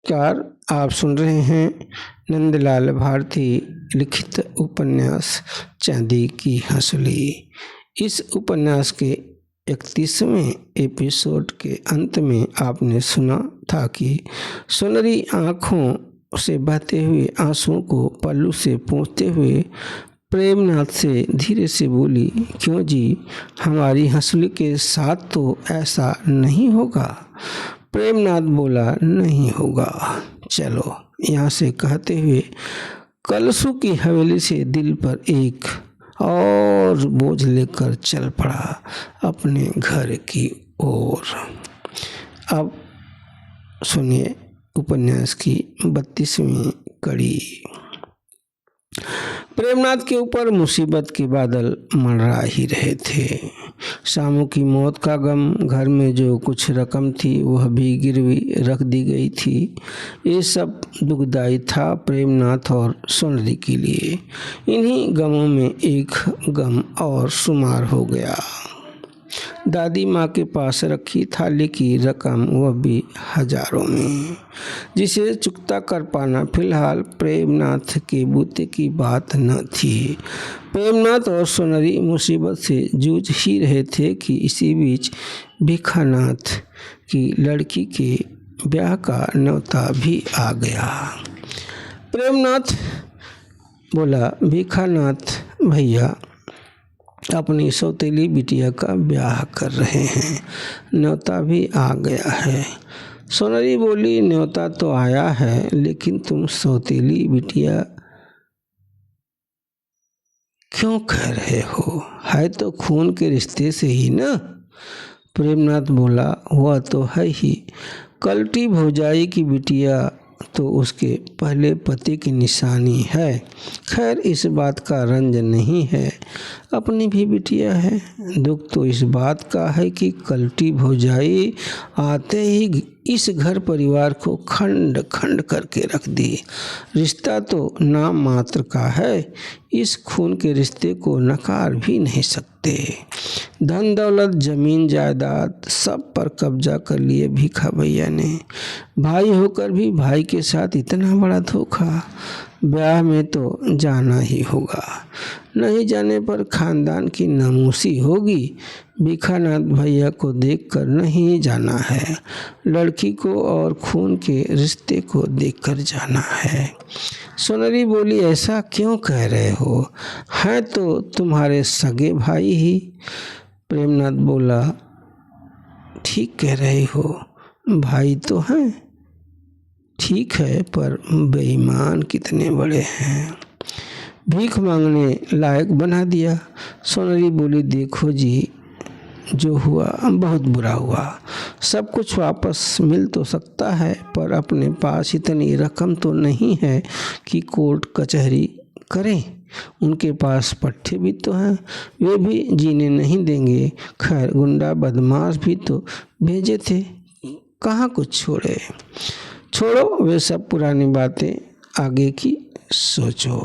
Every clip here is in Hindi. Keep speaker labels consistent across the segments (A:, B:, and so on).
A: नमस्कार। आप सुन रहे हैं नंदलाल भारती लिखित उपन्यास चांदी की हंसुली। इस उपन्यास के 31वें एपिसोड के अंत में आपने सुना था कि सुनहरी आंखों से बहते हुए आंसुओं को पल्लू से पोंछते हुए प्रेमनाथ से धीरे से बोली, क्यों जी, हमारी हंसुली के साथ तो ऐसा नहीं होगा। प्रेमनाथ बोला, नहीं होगा, चलो यहाँ से कहते हुए कलसू की हवेली से दिल पर एक और बोझ लेकर चल पड़ा अपने घर की ओर। अब सुनिए उपन्यास की 32वीं कड़ी। प्रेमनाथ के ऊपर मुसीबत के बादल मंडरा ही रहे थे। शामू की मौत का गम, घर में जो कुछ रकम थी वह भी गिरवी रख दी गई थी। ये सब दुखदाई था प्रेमनाथ और सुनहरी के लिए। इन्हीं गमों में एक गम और शुमार हो गया। दादी माँ के पास रखी थाली की रकम, वह भी हजारों में, जिसे चुकता कर पाना फिलहाल प्रेमनाथ के बूते की बात न थी। प्रेमनाथ और सुनहरी मुसीबत से जूझ ही रहे थे कि इसी बीच भिखानाथ की लड़की के ब्याह का न्योता भी आ गया। प्रेमनाथ बोला, भिखानाथ भैया अपनी सौतेली बिटिया का ब्याह कर रहे हैं, न्योता भी आ गया है। सुनहरी बोली, न्योता तो आया है, लेकिन तुम सौतेली बिटिया क्यों कह रहे हो, है तो खून के रिश्ते से ही ना। प्रेमनाथ बोला, वह तो है ही, कलटी भौजाई की बिटिया तो उसके पहले पति की निशानी है। खैर इस बात का रंज नहीं है, अपनी भी बिटिया है। दुख तो इस बात का है कि कलटी भौजाई आते ही इस घर परिवार को खंड खंड करके रख दी। रिश्ता तो नाम मात्र का है, इस खून के रिश्ते को नकार भी नहीं सकते। धन दौलत जमीन जायदाद सब पर कब्जा कर लिए भीखा भैया ने। भाई होकर भी भाई के साथ इतना बड़ा धोखा। ब्याह में तो जाना ही होगा, नहीं जाने पर खानदान की नामूसी होगी। भिखानाथ भैया को देखकर नहीं जाना है, लड़की को और खून के रिश्ते को देखकर जाना है। सुनहरी बोली, ऐसा क्यों कह रहे हो, हैं तो तुम्हारे सगे भाई ही। प्रेमनाथ बोला, ठीक कह रहे हो, भाई तो हैं, ठीक है, पर बेईमान कितने बड़े हैं, भीख मांगने लायक बना दिया। सुनहरी बोली, देखो जी, जो हुआ बहुत बुरा हुआ, सब कुछ वापस मिल तो सकता है, पर अपने पास इतनी रकम तो नहीं है कि कोर्ट कचहरी करें। उनके पास पट्टे भी तो हैं, वे भी जीने नहीं देंगे। खैर गुंडा बदमाश भी तो भेजे थे, कहाँ कुछ छोड़े। छोड़ो वे सब पुरानी बातें, आगे की सोचो।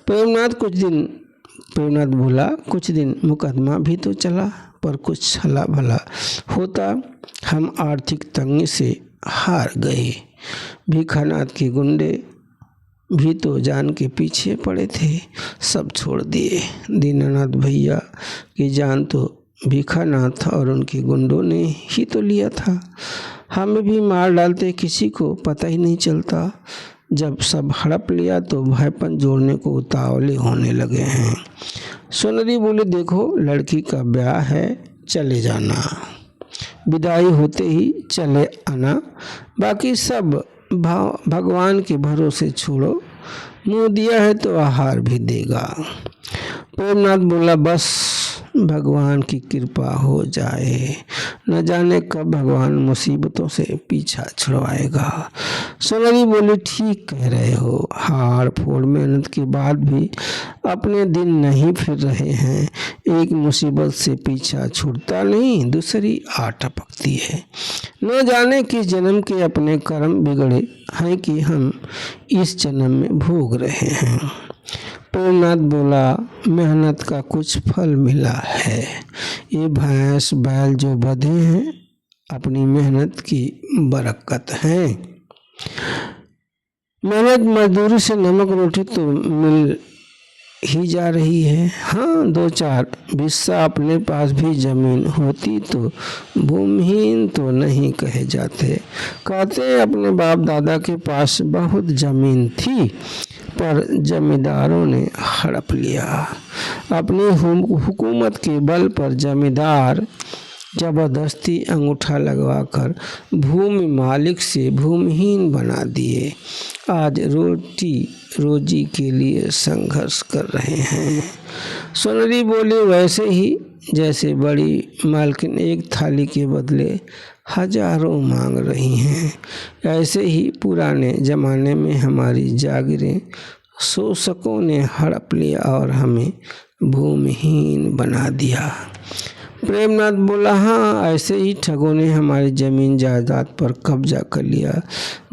A: प्रेमनाथ बोला, कुछ दिन मुकदमा भी तो चला, पर कुछ हला भला होता, हम आर्थिक तंगी से हार गए। भिखानाथ के गुंडे भी तो जान के पीछे पड़े थे, सब छोड़ दिए। दीनानाथ भैया की जान तो भिखानाथ और उनके गुंडों ने ही तो लिया था। हमें भी मार डालते, किसी को पता ही नहीं चलता। जब सब हड़प लिया तो भाईपन जोड़ने को उतावले होने लगे हैं। सुनहरी बोली, देखो लड़की का ब्याह है, चले जाना, विदाई होते ही चले आना, बाकी सब भगवान के भरोसे छोड़ो, मुँह दिया है तो आहार भी देगा। प्रेमनाथ बोला, बस भगवान की कृपा हो जाए, न जाने कब भगवान मुसीबतों से पीछा छुड़वाएगा। सुनहरी बोली, ठीक कह रहे हो, हाड़ फोड़ मेहनत के बाद भी अपने दिन नहीं फिर रहे हैं। एक मुसीबत से पीछा छूटता नहीं, दूसरी आ टपकती है। न जाने किस जन्म के अपने कर्म बिगड़े हैं कि हम इस जन्म में भोग रहे हैं। प्रेमनाथ बोला, मेहनत का कुछ फल मिला है। ये भैंस बैल जो बंधे हैं अपनी मेहनत की बरकत है। मेहनत मजदूरी से नमक रोटी तो मिल ही जा रही है। हाँ, 2-4 बिस्सा अपने पास भी जमीन होती तो भूमिहीन तो नहीं कहे जाते। कहते अपने बाप दादा के पास बहुत जमीन थी, पर जमींदारों ने हड़प लिया। अपनी हुकूमत के बल पर जमींदार जबरदस्ती अंगूठा लगवाकर भूमि मालिक से भूमिहीन बना दिए। आज रोटी रोजी के लिए संघर्ष कर रहे हैं। सोनरी बोली, वैसे ही जैसे बड़ी मालकिन एक थाली के बदले हजारों मांग रही हैं, ऐसे ही पुराने जमाने में हमारी जागीरें शोषकों ने हड़प लिया और हमें भूमिहीन बना दिया। प्रेमनाथ बोला, हाँ, ऐसे ही ठगों ने हमारी जमीन जायदाद पर कब्जा कर लिया,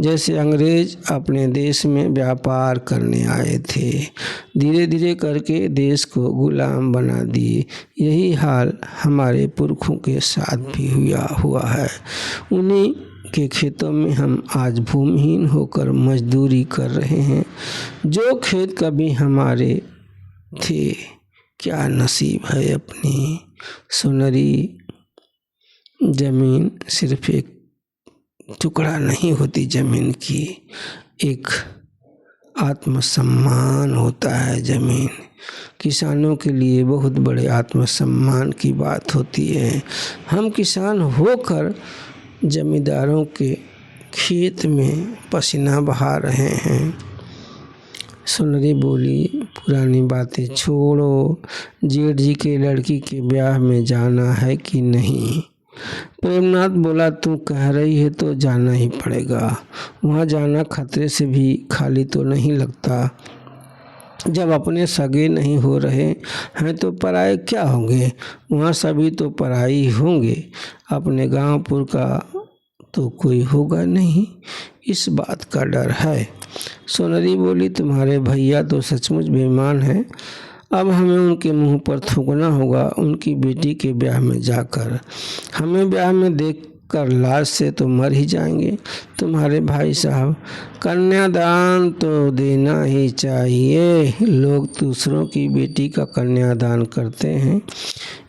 A: जैसे अंग्रेज अपने देश में व्यापार करने आए थे। धीरे धीरे करके देश को गुलाम बना दिए। यही हाल हमारे पुरखों के साथ भी हुआ है। उन्हीं के खेतों में हम आज भूमिहीन होकर मजदूरी कर रहे हैं। जो खेत कभी हमारे थे, क्या नसीब है अपनी। सोनरी, जमीन सिर्फ एक टुकड़ा नहीं होती, जमीन की एक आत्मसम्मान होता है। जमीन किसानों के लिए बहुत बड़े आत्मसम्मान की बात होती है। हम किसान होकर जमींदारों के खेत में पसीना बहा रहे हैं। सोनरी बोली, पुरानी बातें छोड़ो, जेठ जी के लड़की के ब्याह में जाना है कि नहीं। प्रेमनाथ बोला, तू कह रही है तो जाना ही पड़ेगा। वहाँ जाना खतरे से भी खाली तो नहीं लगता। जब अपने सगे नहीं हो रहे हैं तो पराए क्या होंगे। वहाँ सभी तो पराई होंगे। अपने गांवपुर का तो कोई होगा नहीं, इस बात का डर है। सोनरी बोली, तुम्हारे भैया तो सचमुच बेईमान हैं। अब हमें उनके मुंह पर थूकना होगा। उनकी बेटी के ब्याह में जाकर हमें ब्याह में देखकर लाज से तो मर ही जाएंगे। तुम्हारे भाई साहब, कन्यादान तो देना ही चाहिए। लोग दूसरों की बेटी का कन्यादान करते हैं।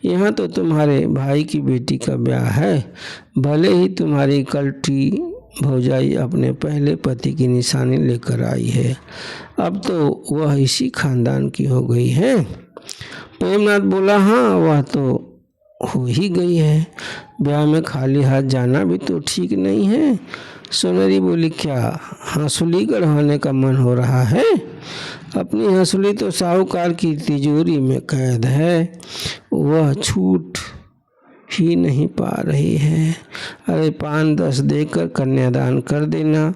A: यहाँ तो तुम्हारे भाई की बेटी का ब्याह है। भले ही तुम्हारी कलटी भौजाई अपने पहले पति की निशानी लेकर आई है, अब तो वह इसी खानदान की हो गई है। प्रेमनाथ बोला, हाँ, वह तो हो ही गई है। ब्याह में खाली हाथ जाना भी तो ठीक नहीं है। सोनरी बोली, क्या हंसुली गढ़वाने का मन हो रहा है। अपनी हंसुली तो साहूकार की तिजोरी में कैद है, वह छूट ही नहीं पा रही है। अरे 5-10 देकर कन्यादान कर देना,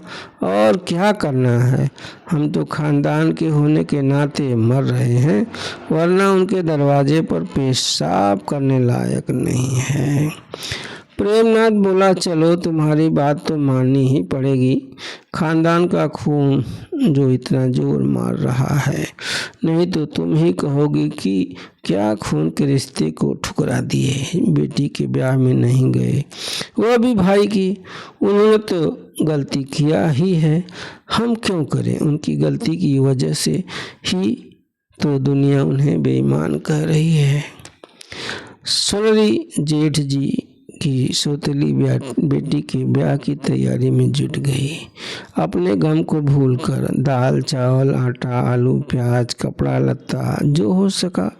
A: और क्या करना है। हम तो खानदान के होने के नाते मर रहे हैं, वरना उनके दरवाजे पर पेशाब करने लायक नहीं है। प्रेमनाथ बोला, चलो, तुम्हारी बात तो माननी ही पड़ेगी। खानदान का खून जो इतना जोर मार रहा है, नहीं तो तुम ही कहोगी कि क्या खून के रिश्ते को ठुकरा दिए, बेटी के ब्याह में नहीं गए, वह भी भाई की। उन्होंने तो गलती किया ही है, हम क्यों करें। उनकी गलती की वजह से ही तो दुनिया उन्हें बेईमान कह रही है। सोनरी जेठ जी की सौतेली बेटी के ब्याह की तैयारी में जुट गई। अपने गम को भूलकर दाल चावल आटा आलू प्याज कपड़ा लत्ता जो हो सका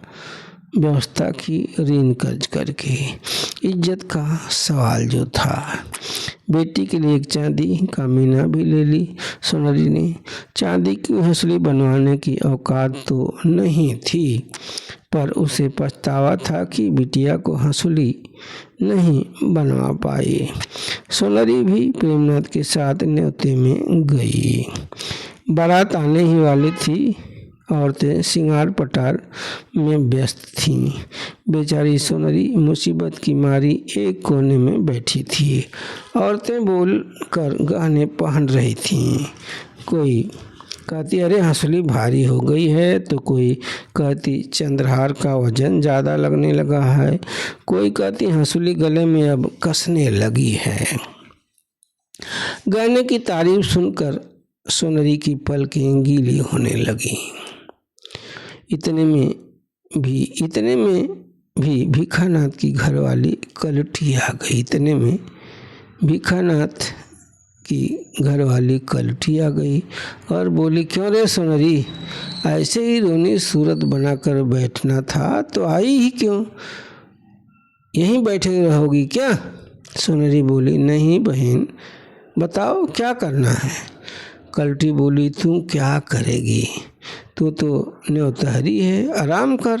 A: व्यवस्था की, ऋण कर्ज करके। इज्जत का सवाल जो था, बेटी के लिए एक चांदी का मीना भी ले ली सोनरी ने। चांदी की हंसुली बनवाने की औकात तो नहीं थी, पर उसे पछतावा था कि बिटिया को हंसुली नहीं बनवा पाई। सोनरी भी प्रेमनाथ के साथ न्योते में गई। बारात आने ही वाली थी। औरतें श्रृंगार पटार में व्यस्त थीं। बेचारी सोनरी मुसीबत की मारी एक कोने में बैठी थी। औरतें बोल कर गहने पहन रही थीं। कोई कहती, अरे हंसुली भारी हो गई है, तो कोई कहती चंद्रहार का वजन ज़्यादा लगने लगा है, कोई कहती हंसुली गले में अब कसने लगी है। गाने की तारीफ सुनकर सोनरी की पलकें गीली होने लगी। इतने में भी भिखानाथ की घरवाली कलटी आ गई। इतने में भिखानाथ की घरवाली कलटी आ गई और बोली, क्यों रे सोनरी, ऐसे ही रोनी सूरत बनाकर बैठना था तो आई ही क्यों, यहीं बैठे रहोगी क्या? सोनरी बोली, नहीं बहन, बताओ क्या करना है। कलटी बोली, तू क्या करेगी, तू तो न्योतहरी है, आराम कर।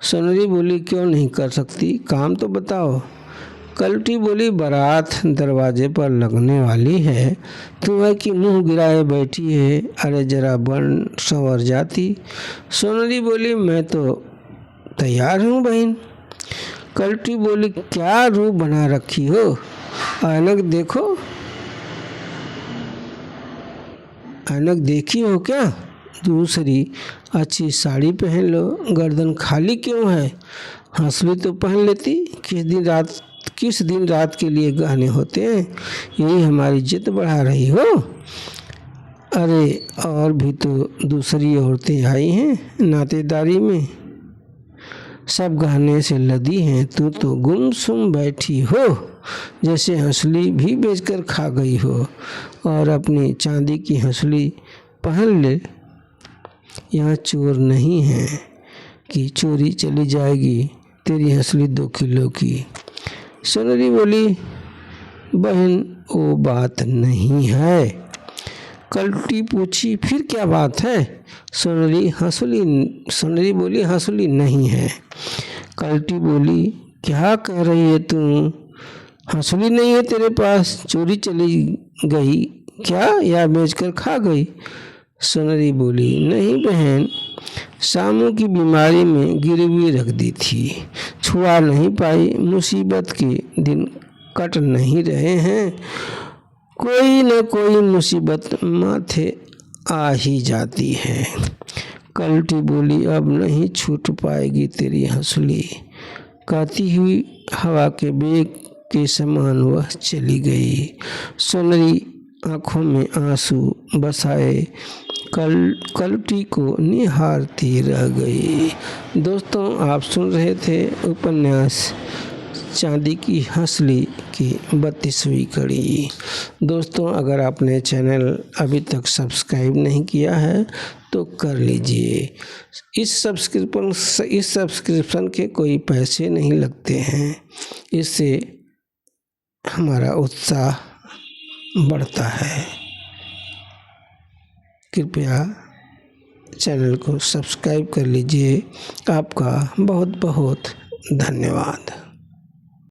A: सोनरी बोली, क्यों नहीं कर सकती, काम तो बताओ। कलटी बोली, बारात दरवाजे पर लगने वाली है, तुम्हें कि मुंह गिराए बैठी है, अरे जरा बन संवर जाती। सोनरी बोली, मैं तो तैयार हूँ बहन। कलटी बोली, क्या रूप बना रखी हो, ऐनक देखो, ऐनक देखी हो क्या? दूसरी अच्छी साड़ी पहन लो, गर्दन खाली क्यों है, हंसली तो पहन लेती। किस दिन रात के लिए गहने होते हैं, यही हमारी इज्जत बढ़ा रही हो। अरे और भी तो दूसरी औरतें आई हैं नातेदारी में, सब गहने से लदी हैं, तू तो गुमसुम बैठी हो, जैसे हंसली भी बेचकर खा गई हो, और अपनी चांदी की हंसली पहन ले। यहाँ चोर नहीं है कि चोरी चली जाएगी तेरी हंसली 2 किलो की। सोनरी बोली, बहन वो बात नहीं है। कलटी पूछी, फिर क्या बात है? सोनरी बोली, हंसली नहीं है। कलटी बोली, क्या कह रही है तू, हंसली नहीं है तेरे पास, चोरी चली गई क्या या बेचकर खा गई? सोनरी बोली, नहीं बहन, शामू की बीमारी में गिरवी रख दी थी, छुआ नहीं पाई, मुसीबत के दिन कट नहीं रहे हैं, कोई न कोई मुसीबत माथे आ ही जाती है। कलटी बोली, अब नहीं छूट पाएगी तेरी हंसली। कहती हुई हवा के बेग के समान वह चली गई। सोनरी आंखों में आंसू बसाए कलटी को निहारती रह गई। दोस्तों, आप सुन रहे थे उपन्यास चांदी की हंसली की 32वीं कड़ी। दोस्तों, अगर आपने चैनल अभी तक सब्सक्राइब नहीं किया है तो कर लीजिए। इस सब्सक्रिप्शन के कोई पैसे नहीं लगते हैं, इससे हमारा उत्साह बढ़ता है। कृपया चैनल को सब्सक्राइब कर लीजिए। आपका बहुत बहुत धन्यवाद।